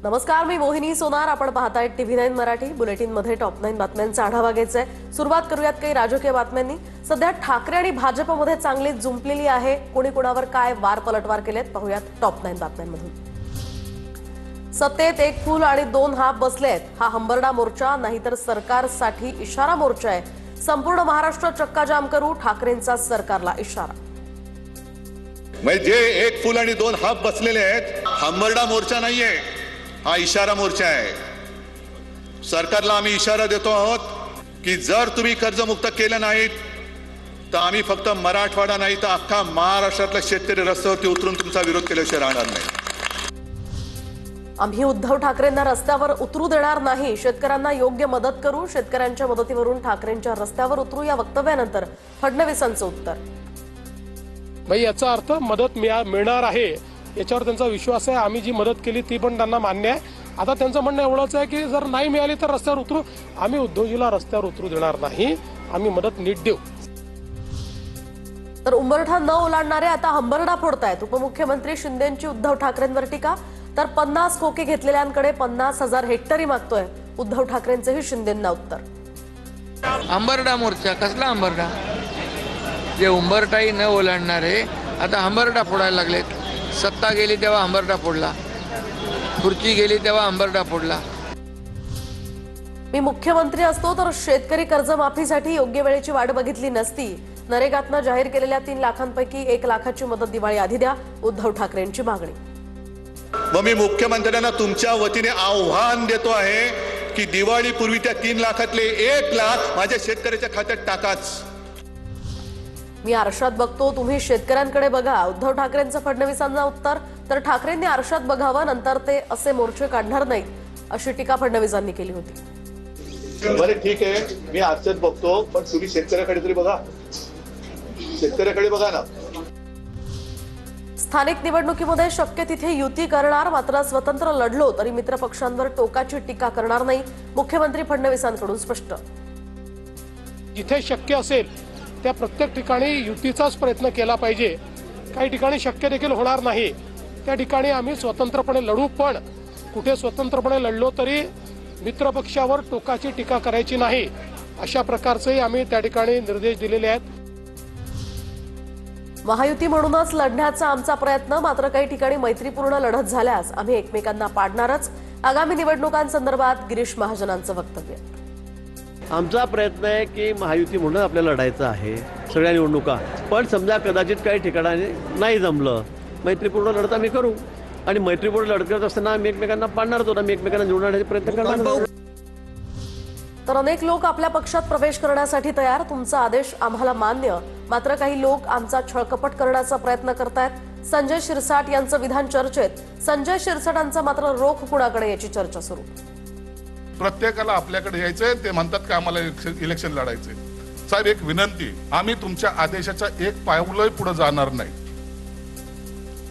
नमस्कार, मी मोहिनी सोनार. आपण पाहताय TV9 मराठी. बुलेटिन मध्ये टॉप 9 बातम्यांचा आढावा घ्यायचा आहे. सुरुवात करूयात काही राजकीय बातम्यांनी. सध्या ठाकरे आणि भाजपमध्ये चांगलीच जुंपलेली आहे. कोणी कोणावर काय वार पलटवार केलेत पाहूयात टॉप 9 बातम्यांमधून. सत्तेत एक फूल आणि दोन हात बसलेत. हा हंबरडा मोर्चा नाहीतर सरकारसाठी इशारा मोर्चा आहे. संपूर्ण महाराष्ट्र चक्काजाम करू, ठाकरेंचा सरकारला इशारा. म्हणजे एक फूल आणि दोन हात बसलेले आहेत. हंबरडा मोर्चा नाहीये, हा इशारा मोर्चा आहे. सरकारला आम्ही इशारा देतो आहोत की जर तुम्ही कर्जमुक्त केलं नाहीत तर आम्ही फक्त मराठवाडा नाही तर अख्खा महाराष्ट्रातल्या शेतकरी रस्त्यावरती उतरून तुमचा विरोध केल्याशिवाय राहणार नाही. आम्ही उद्धव ठाकरेंना रस्त्यावर उतरू देणार नाही. शेतकऱ्यांना योग्य मदत करू. शेतकऱ्यांच्या मदतीवरून ठाकरेंच्या रस्त्यावर उतरू, या वक्तव्यानंतर फडणवीसांचं उत्तर. याचा अर्थ मदत मिळणार आहे याच्यावर त्यांचा विश्वास आहे. आम्ही जी मदत केली ती पण त्यांना मान्य आहे. आता त्यांचं म्हणणं एवढंच आहे की जर नाही मिळाली तर रस्त्यावर उतरू. आम्ही उद्धवजीला रस्त्यावर उतरू देणार नाही. आम्ही मदत नीट देऊ. तर उंबरठा न ओलांडणारे आता हंबरडा फोडतायत. उपमुख्यमंत्री शिंदेंची उद्धव ठाकरेंवर टीका. तर 50 खोके घेतलेल्यांकडे 50,000 हेक्टरी मागतोय उद्धव ठाकरेंचंही शिंदेंना उत्तर. हंबरडा मोर्चा कसला हंबरडा? जे उंबरठाही न ओलांडणारे आता हंबरडा फोडायला लागलेत. सत्ता गेली तेव्हा हंबरडा फोडला, खुर्ची गेली तेव्हा हंबरडा फोडला. मी मुख्यमंत्री असतो तर शेतकरी कर्जमाफीसाठी योग्य वेळेची वाट बघितली नसती. नरेगातनं जाहीर केलेल्या 3 लाखांपैकी 1 लाखाची मदत दिवाळी आधी द्या, उद्धव ठाकरेंची मागणी. मग मी मुख्यमंत्र्यांना तुमच्या वतीने आव्हान देतो आहे की दिवाळीपूर्वी त्या 3 लाखातले 1 लाख माझ्या शेतकऱ्याच्या खात्यात टाकाच. मी आरशात बघतो, तुम्ही शेतकऱ्यांकडे बघा, उद्धव ठाकरेंचं फडणवीसांना उत्तर. तर ठाकरेंनी आरशात बघावं, नंतर ते असे मोर्चे काढणार नाहीत, अशी टीका फडणवीसांनी केली होती. बरं ठीक आहे, मी आरशात बघतो, पण तुम्ही शेतकऱ्याकडे तरी बघा. शेतकऱ्याकडे बघा ना. स्थानिक निवडणुकीमध्ये शक्य तिथे युती करणार, मात्र स्वतंत्र लढलो तरी मित्र पक्षांवर टोकाची टीका करणार नाही, मुख्यमंत्री फडणवीसांकडून स्पष्ट. जिथे शक्य असेल त्या प्रत्येक ठिकाणी युतीचाच प्रयत्न केला पाहिजे. काही ठिकाणी शक्य देखील होणार नाही, त्या ठिकाणी आम्ही स्वतंत्रपणे लढू. पण कुठे स्वतंत्रपणे लढलो तरी मित्रपक्षावर टोकाची टीका करायची नाही, अशा प्रकारचे आम्ही त्या ठिकाणी निर्देश दिलेले आहेत. महायुती म्हणूनच लढण्याचा आमचा प्रयत्न, मात्र काही ठिकाणी मैत्रीपूर्ण लढत झाल्यास आम्ही एकमेकांना पाडणारच. आगामी निवडणुकांसंदर्भात गिरीश महाजनांचं वक्तव्य. आमचा प्रयत्न आहे की महायुती म्हणून आपल्याला लढायचं आहे सगळ्या निवडणुका. पण समजा कदाचित काही ठिकाणी नाही जमलं, मैत्रीपूर्ण लढत आम्ही करू. आणि मैत्रीपूर्ण लढत करत असताना आम्ही एकमेकांना पाडणारच होतो, आम्ही एकमेकांना जोडण्याचा प्रयत्न करणार. तर अनेक लोक आपल्या पक्षात प्रवेश करण्यासाठी तयार. तुमचा आदेश आम्हाला मान्य, मात्र काही लोक आमचा छळकपट करण्याचा प्रयत्न करतायत. संजय शिरसाट यांचं विधान चर्चेत. संजय शिरसाटांचा मात्र रोख कुणाकडे याची चर्चा सुरू. प्रत्येकाला आपल्याकडे यायचंय, ते म्हणतात की आम्हाला इलेक्शन लढायचंय. साहेब, एक विनंती, आम्ही तुमच्या आदेशाचा एक पाऊलही पुढे जाणार नाही.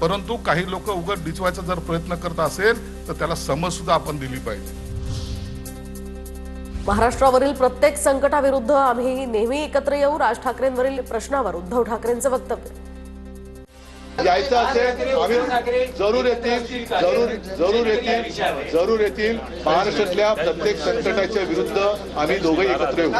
परंतु काही लोक उगाच डिचवायचा जर प्रयत्न करत असेल तर त्याला समज सुद्धा आपण दिली पाहिजे. महाराष्ट्रावरील प्रत्येक संकटाविरुद्ध आम्ही नेहमी एकत्र येऊ. राज ठाकरेंवरील प्रश्नावर उद्धव ठाकरेंचं वक्तव्य. यायचं असेल आम्ही जरूर येतील, जरूर येतील. महाराष्ट्रातल्या प्रत्येक संकटाच्या विरुद्ध आम्ही दोघे एकत्र येऊ.